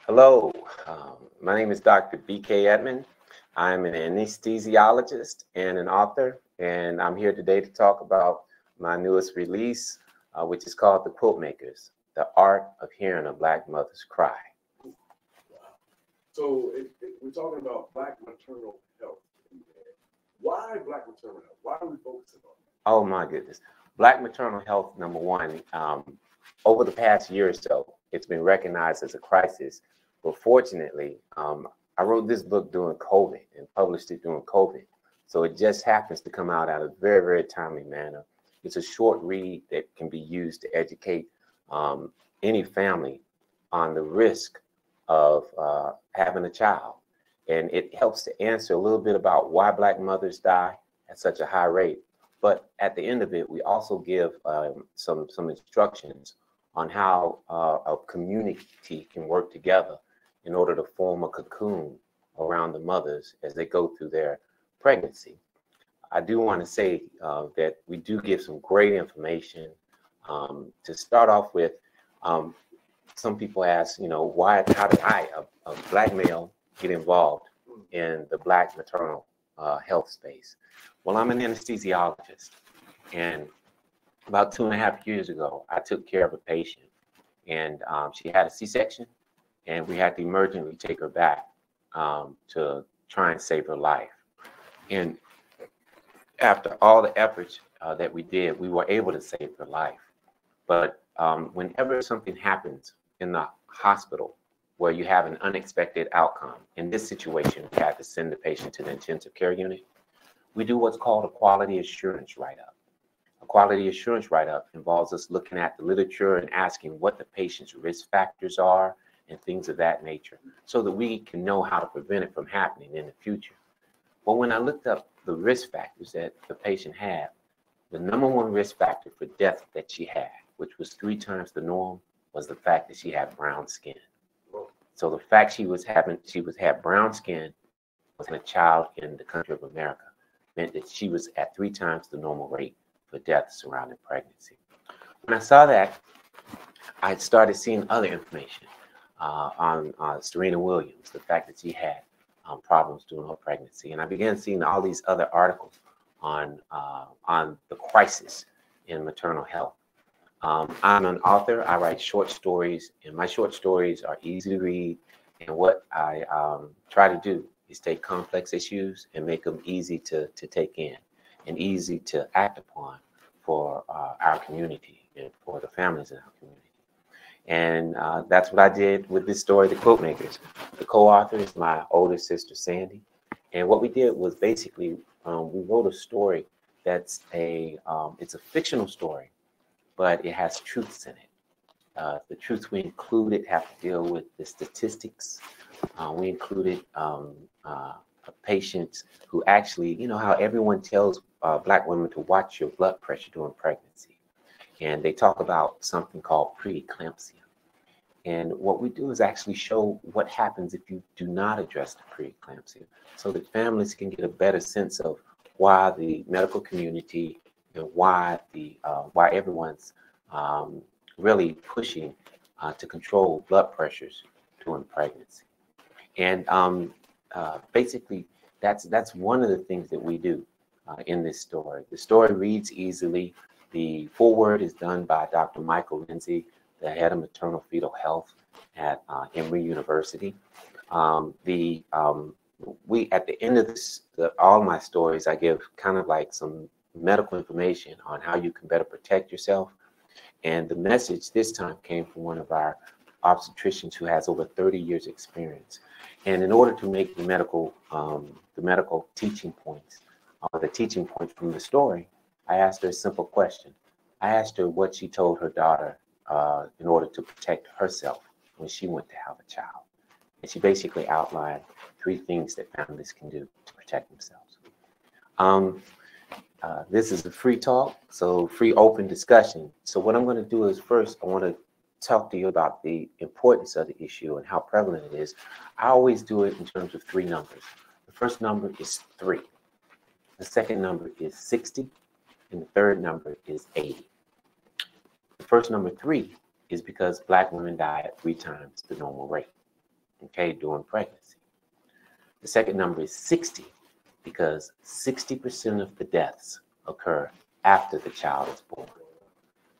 Hello, my name is Dr. BK Edmond. I'm an anesthesiologist and an author, and I'm here today to talk about my newest release, which is called The Quilt Makers, The Art of Hearing a Black Mother's Cry. Wow. So if we're talking about Black maternal health. Why Black maternal health? Why are we focusing on that? Oh my goodness. Black maternal health, number one, over the past year or so, it's been recognized as a crisis. But fortunately, I wrote this book during COVID and published it during COVID. So it just happens to come out at a very, very timely manner. It's a short read that can be used to educate any family on the risk of having a child. And it helps to answer a little bit about why Black mothers die at such a high rate. But at the end of it, we also give some instructions on how a community can work together in order to form a cocoon around the mothers as they go through their pregnancy. I do want to say that we do give some great information. To start off with, some people ask, how did a Black male, get involved in the Black maternal health space? Well, I'm an anesthesiologist, and about 2.5 years ago, I took care of a patient, and she had a C-section, and we had to emergently take her back to try and save her life. And after all the efforts that we did, we were able to save her life. But whenever something happens in the hospital where you have an unexpected outcome, in this situation, we had to send the patient to the intensive care unit, we do what's called a quality assurance write-up. A quality assurance write-up involves us looking at the literature and asking what the patient's risk factors are and things of that nature, so that we can know how to prevent it from happening in the future. But when I looked up the risk factors that the patient had, the number one risk factor for death that she had, which was 3 times the norm, was the fact that she had brown skin. So the fact she had brown skin, was a child in the country of America, meant that she was at 3 times the normal rate for death surrounding pregnancy. When I saw that, I started seeing other information on Serena Williams, the fact that she had problems during her pregnancy, and I began seeing all these other articles on the crisis in maternal health. I'm an author. I write short stories, and my short stories are easy to read. And what I try to do is take complex issues and make them easy to take in and easy to act upon for our community and for the families in our community. And that's what I did with this story, The Quilt Makers. The co-author is my older sister, Sandy. And what we did was basically we wrote a story that's it's a fictional story, but it has truths in it. The truths we included have to deal with the statistics. We included patients who actually, how everyone tells Black women to watch your blood pressure during pregnancy. And they talk about something called preeclampsia. And what we do is actually show what happens if you do not address the preeclampsia, so that families can get a better sense of why the medical community and why everyone's really pushing to control blood pressures during pregnancy. And basically, that's one of the things that we do in this story. The story reads easily. The foreword is done by Dr. Michael Lindsay, the head of maternal fetal health at Emory University. We at the end of all my stories, I give kind of like some medical information on how you can better protect yourself. And the message this time came from one of our obstetricians who has over 30 years experience. And in order to make the medical teaching points, the teaching points from the story, I asked her a simple question. I asked her what she told her daughter in order to protect herself when she went to have a child. And she basically outlined 3 things that families can do to protect themselves. This is a free talk, so free open discussion. So what I'm going to do is first, I want to talk to you about the importance of the issue and how prevalent it is. I always do it in terms of 3 numbers. The first number is 3. The second number is 60. And the third number is 80. The first number 3 is because Black women die at 3 times the normal rate. okay, during pregnancy. The second number is 60, because 60% of the deaths occur after the child is born.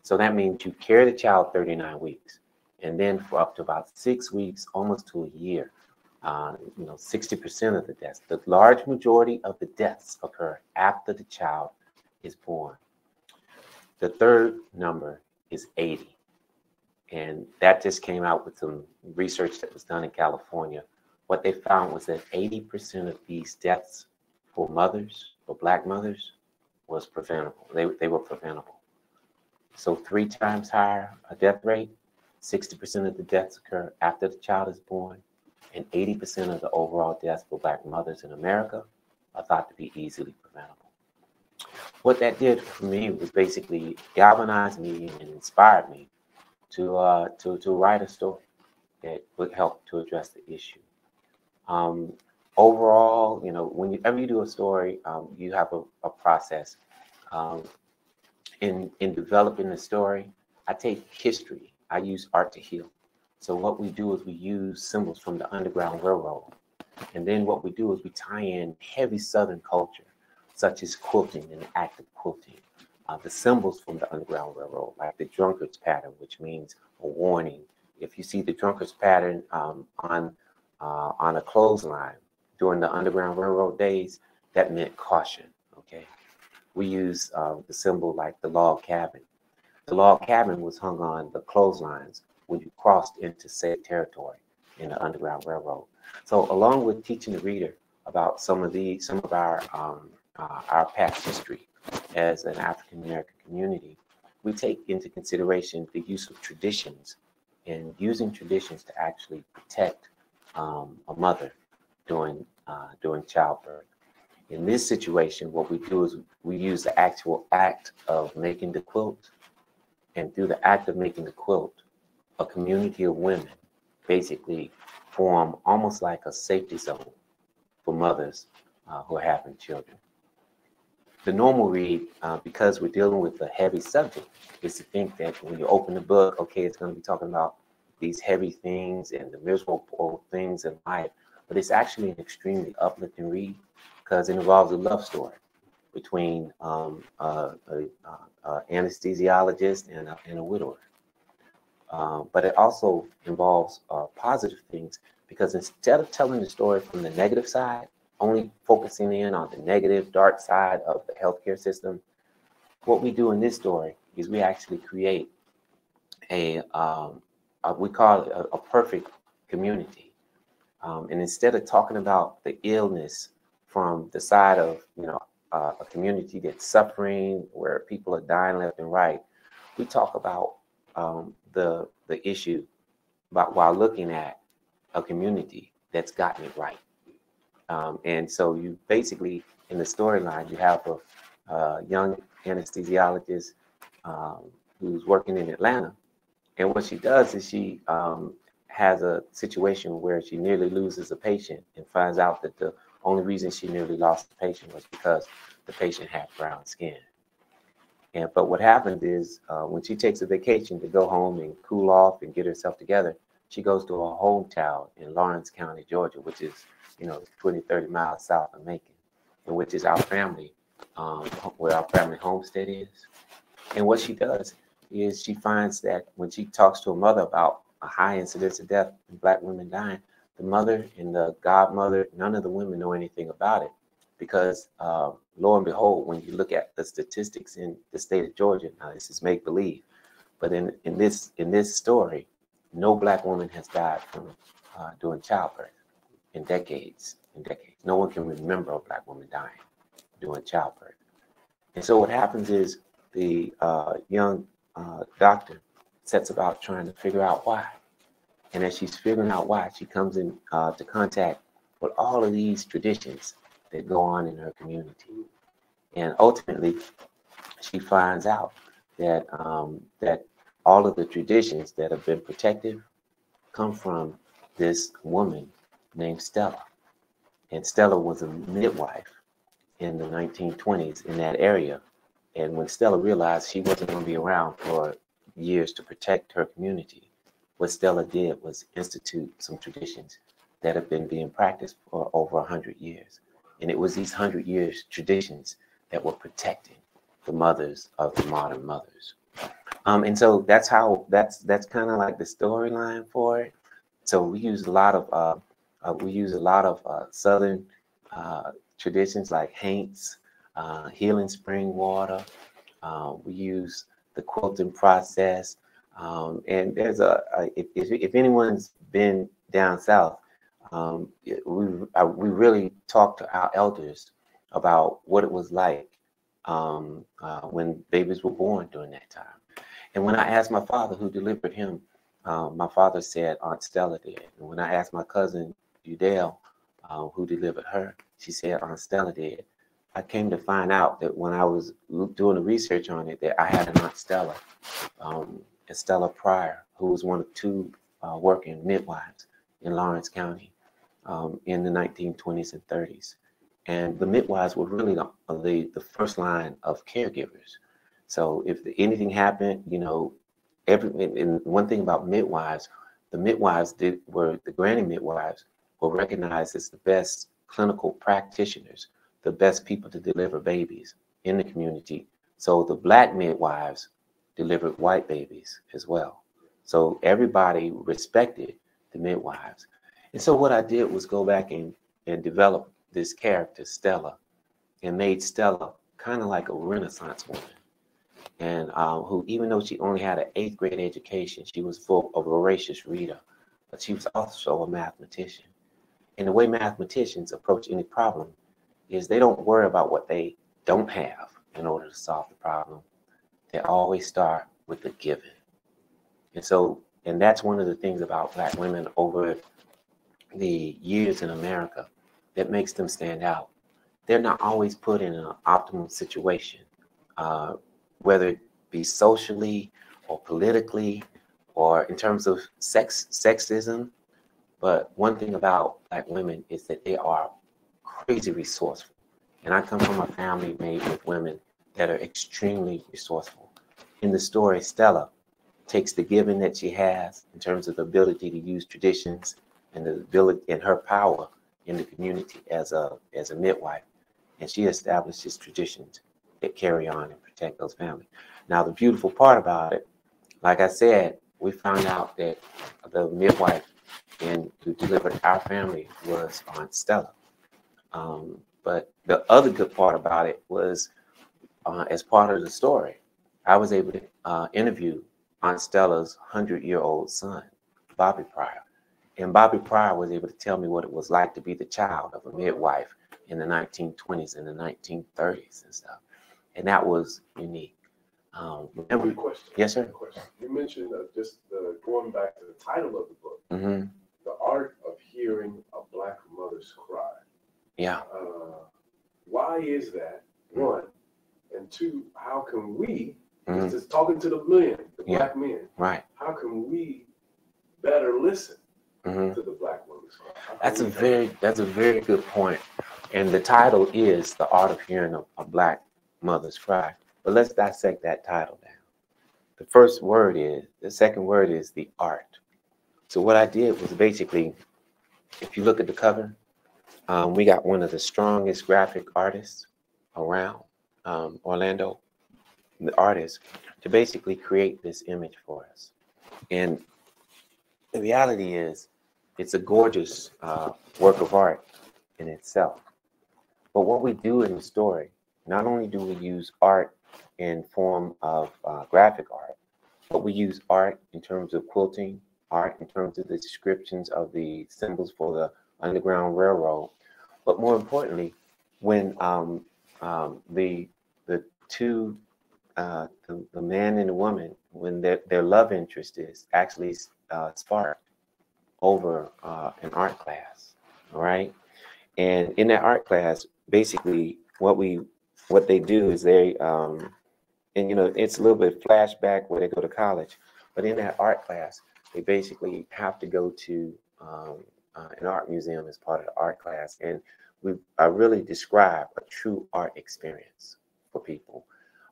So that means you carry the child 39 weeks, and then for up to about 6 weeks, almost to a year, 60% of the deaths, the large majority of the deaths occur after the child is born. The third number is 80. And that just came out with some research that was done in California. What they found was that 80% of these deaths for mothers, for Black mothers, was preventable. They were preventable. So 3 times higher a death rate, 60% of the deaths occur after the child is born, and 80% of the overall deaths for Black mothers in America are thought to be easily preventable. What that did for me was basically galvanize me and inspired me to write a story that would help to address the issue. Overall, whenever you do a story, you have a process. In developing the story, I take history. I use art to heal. So what we do is we use symbols from the Underground Railroad. And then what we do is we tie in heavy Southern culture, such as quilting and the act of quilting. The symbols from the Underground Railroad, like the drunkard's pattern, which means a warning. If you see the drunkard's pattern on a clothesline during the Underground Railroad days, that meant caution, okay? We use the symbol like the log cabin. The log cabin was hung on the clotheslines when you crossed into safe territory in the Underground Railroad. So along with teaching the reader about some of our past history as an African American community, we take into consideration the use of traditions and using traditions to actually protect a mother during childbirth. In this situation, what we do is we use the actual act of making the quilt, and through the act of making the quilt, a community of women basically form almost like a safety zone for mothers who are having children. The normal read, because we're dealing with a heavy subject, is to think that when you open the book, okay, it's going to be talking about these heavy things and the miserable things in life, but it's actually an extremely uplifting read because it involves a love story between an anesthesiologist and a widower. But it also involves positive things because instead of telling the story from the negative side, only focusing in on the negative, dark side of the healthcare system, what we do in this story is we actually create we call it a perfect community. And instead of talking about the illness from the side of a community that's suffering, where people are dying left and right, we talk about the issue while looking at a community that's gotten it right. And so you basically, in the storyline, you have a young anesthesiologist who's working in Atlanta. And what she does is she has a situation where she nearly loses a patient and finds out that the only reason she nearly lost the patient was because the patient had brown skin. But what happens is when she takes a vacation to go home and cool off and get herself together, she goes to her hometown in Lawrence County, Georgia, which is 20, 30 miles south of Macon, and which is our family, where our family homestead is. And what she does is she finds that when she talks to a mother about a high incidence of death in Black women dying, the mother and the godmother, none of the women know anything about it because lo and behold, when you look at the statistics in the state of Georgia, now this is make believe, but in this story, no Black woman has died from during childbirth in decades. No one can remember a Black woman dying during childbirth. And so what happens is the young doctor sets about trying to figure out why. And as she's figuring out why, she comes in to contact with all of these traditions that go on in her community. And ultimately, she finds out that that all of the traditions that have been protective come from this woman named Stella. And Stella was a midwife in the 1920s in that area. And when Stella realized she wasn't going to be around for years to protect her community, what Stella did was institute some traditions that have been being practiced for over 100 years. And it was these 100 years traditions that were protecting the mothers of the modern mothers. And so that's kind of like the storyline for it. So we use a lot of Southern traditions like Haints, healing spring water. We use the quilting process. And there's if anyone's been down south, we really talked to our elders about what it was like when babies were born during that time. And when I asked my father who delivered him, my father said Aunt Stella did. And when I asked my cousin Udale who delivered her, she said Aunt Stella did. I came to find out that when I was doing the research on it, that I had an Aunt Stella, Estella Pryor, who was one of two working midwives in Lawrence County in the 1920s and 30s. And the midwives were really the first line of caregivers. So if anything happened, you know, and one thing about midwives, the granny midwives were recognized as the best clinical practitioners, the best people to deliver babies in the community. So the black midwives delivered white babies as well. So everybody respected the midwives. And so what I did was go back and develop this character, Stella, and made Stella kind of like a Renaissance woman. And who, even though she only had an 8th grade education, she was full of voracious reader, but she was also a mathematician. And the way mathematicians approach any problem is they don't worry about what they don't have in order to solve the problem. They always start with the given. And that's one of the things about Black women over the years in America that makes them stand out. They're not always put in an optimal situation, whether it be socially or politically or in terms of sexism. But one thing about Black women is that they are crazy resourceful. And I come from a family made with women that are extremely resourceful. In the story, Stella takes the given that she has in terms of the ability to use traditions and the ability and her power in the community as a midwife, and she establishes traditions that carry on and protect those families. Now, the beautiful part about it, like I said, we found out that the midwife who delivered our family was Aunt Stella. But the other good part about it was, as part of the story, I was able to interview Aunt Stella's 100-year-old son, Bobby Pryor. And Bobby Pryor was able to tell me what it was like to be the child of a midwife in the 1920s and the 1930s and stuff. And that was unique. Quick question. Yes, sir. Question. You mentioned just going back to the title of the book, Mm-hmm. The Art of Hearing a Black Mother's Cry. Yeah. Why is that, one? And two, how can we, Mm-hmm. just talking to the men, the Yeah. Black men, Right. how can we better listen Mm-hmm. to the Black woman's cry? That's a very good point. And the title is The Art of Hearing a Black Mother's Cry. But let's dissect that title down. The second word is the art. So what I did was basically, if you look at the cover, we got one of the strongest graphic artists around, Orlando, the artist, to basically create this image for us. And the reality is, it's a gorgeous work of art in itself. But what we do in the story, not only do we use art in form of graphic art, but we use art in terms of quilting, art in terms of the descriptions of the symbols for the Underground Railroad. But more importantly, when the two, the man and the woman, when their love interest is actually sparked over an art class, all right? And in that art class, basically what they do is they and you know, it's a little bit flashback where they go to college, but in that art class, they basically have to go to an art museum as part of the art class. And I really describe a true art experience for people.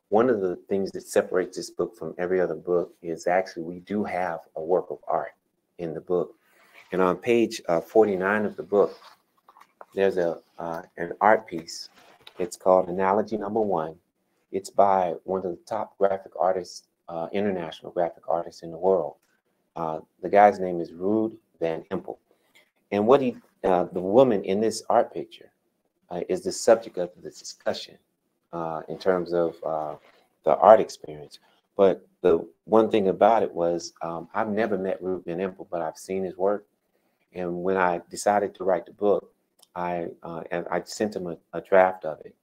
One of the things that separates this book from every other book is actually we do have a work of art in the book. And on page 49 of the book, there's an art piece. It's called Analogy Number One. It's by one of the top graphic artists, international graphic artists in the world. The guy's name is Ruud Van Empel. And the woman in this art picture is the subject of the discussion in terms of the art experience. But the one thing about it was I've never met Ruud Van Empel, but I've seen his work. And when I decided to write the book, and I sent him a draft of it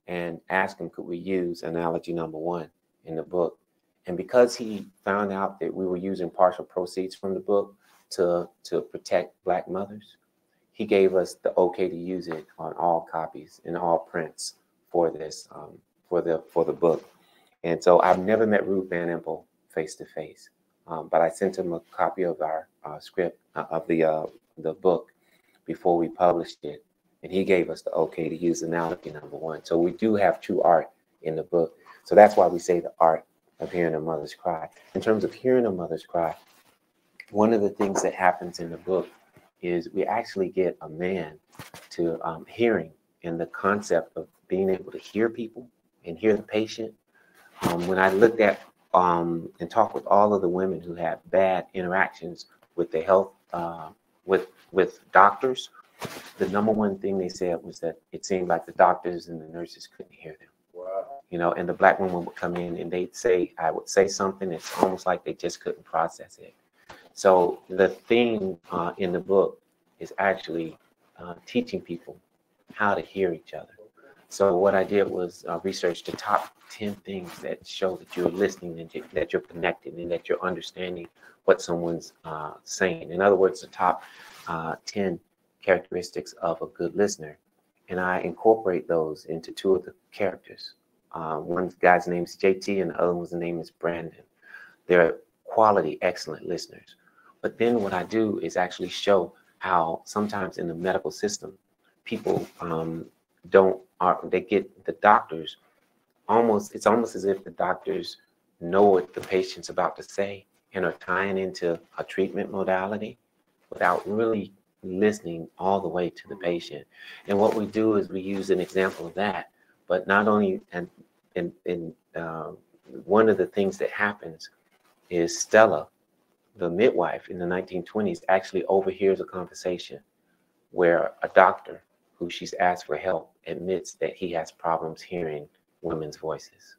and asked him, could we use Analogy Number One in the book? And because he found out that we were using partial proceeds from the book to protect Black mothers, he gave us the okay to use it on all copies and all prints for this for the book. And so I've never met Ruud Van Empel face to face, but I sent him a copy of our script of the book before we published it, and he gave us the okay to use Analogy Number One. So we do have true art in the book. So that's why we say the art of hearing a mother's cry. In terms of hearing a mother's cry, one of the things that happens in the book is we actually get a man to hearing, and the concept of being able to hear people and hear the patient. When I looked at and talked with all of the women who had bad interactions with the health, with doctors, the number one thing they said was that it seemed like the doctors and the nurses couldn't hear them. Wow. You know, and the Black woman would come in and they'd say, I would say something, it's almost like they just couldn't process it. So the theme in the book is actually teaching people how to hear each other. So what I did was research the top 10 things that show that you're listening and that you're connected and that you're understanding what someone's saying. In other words, the top 10 characteristics of a good listener. And I incorporate those into two of the characters. One guy's name is JT and the other one's name is Brandon. They're quality, excellent listeners. But then what I do is actually show how sometimes in the medical system, people they get the doctors it's almost as if the doctors know what the patient's about to say and are tying into a treatment modality without really listening all the way to the patient. And what we do is we use an example of that, but not only, and one of the things that happens is Stella, the midwife in the 1920s, actually overhears a conversation where a doctor who she's asked for help admits that he has problems hearing women's voices,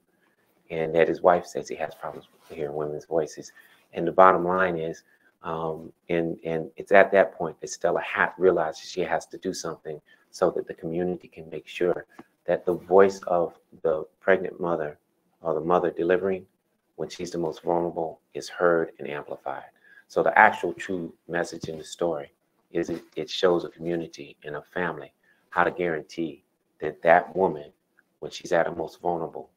and that his wife says he has problems hearing women's voices. And the bottom line is, and it's at that point that Stella realizes she has to do something so that the community can make sure that the voice of the pregnant mother or the mother delivering when she's the most vulnerable is heard and amplified. So the actual true message in the story is it shows a community and a family how to guarantee that that woman, when she's at her most vulnerable,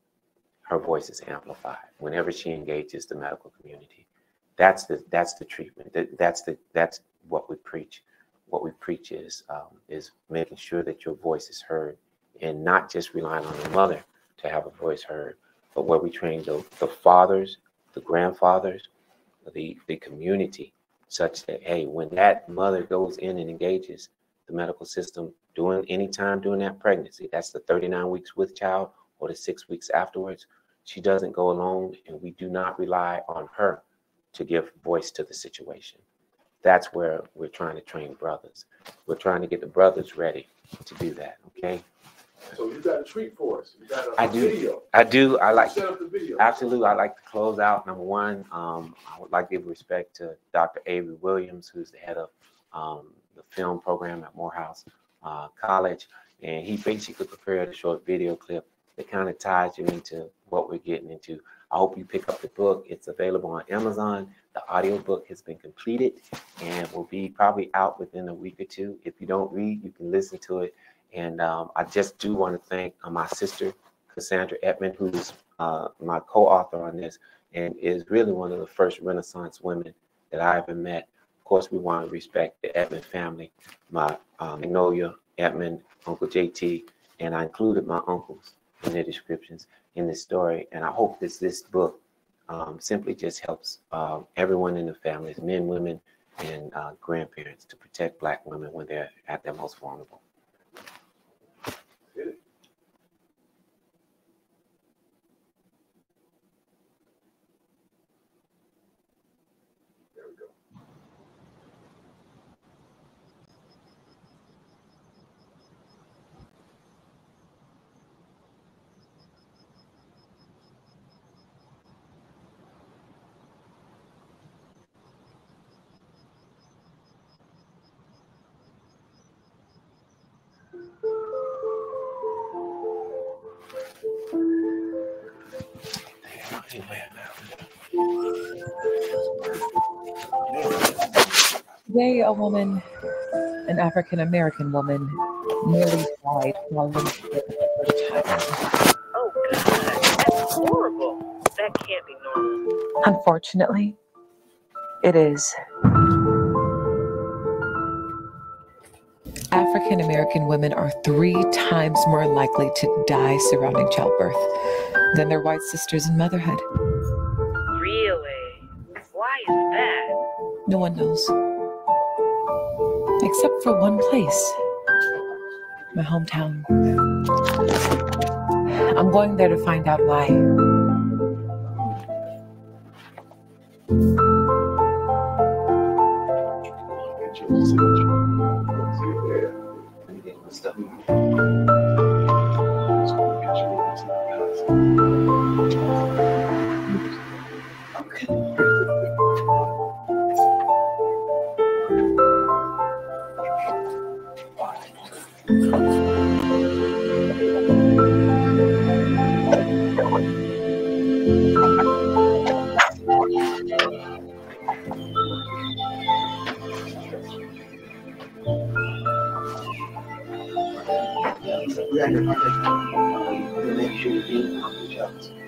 her voice is amplified whenever she engages the medical community. That's the treatment. That's what we preach. What we preach is making sure that your voice is heard, and not just relying on the mother to have a voice heard, but where we train the fathers, the grandfathers, the community, such that, hey, when that mother goes in and engages the medical system any time during that pregnancy, that's the 39 weeks with child or the 6 weeks afterwards, she doesn't go alone, and we do not rely on her to give voice to the situation. That's where we're trying to train brothers. We're trying to get the brothers ready to do that, okay? So you got a treat for us. You got a video. I do. I like set up the video. Absolutely. I like to close out. Number one, I would like to give respect to Dr. Avery Williams, who's the head of the film program at Morehouse College, and he basically prepared a short video clip that kind of ties you into what we're getting into. I hope you pick up the book. It's available on Amazon. The audiobook has been completed and will be probably out within a week or two. If you don't read, you can listen to it. And I just do want to thank my sister, Cassandra Edmond, who's my co-author on this and is really one of the first Renaissance women that I ever met. Of course, we want to respect the Edmond family, my Magnolia, Edmond, Uncle JT, and I included my uncles in their descriptions in this story. And I hope this book simply just helps everyone in the families, men, women, and grandparents to protect Black women when they're at their most vulnerable. Today, a woman, an African-American woman, nearly died while living with her child. Oh, God, that's horrible. That can't be normal. Unfortunately, it is. African-American women are 3 times more likely to die surrounding childbirth than their white sisters in motherhood. Really? Why is that? No one knows. Except for one place. My hometown. I'm going there to find out why.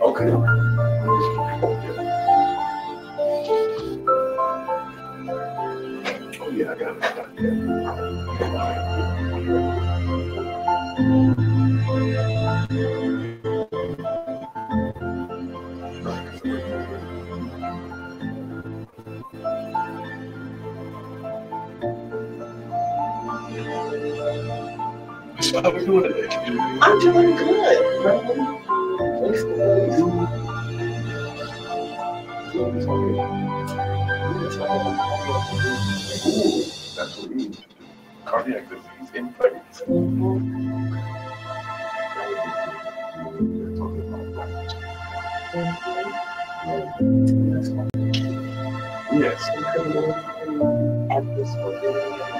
Okay. Oh yeah, I got So how we doing today? I'm doing good, bro. Thanks for That's what we need. Cardiac disease in pregnancy. Yes. at this mobility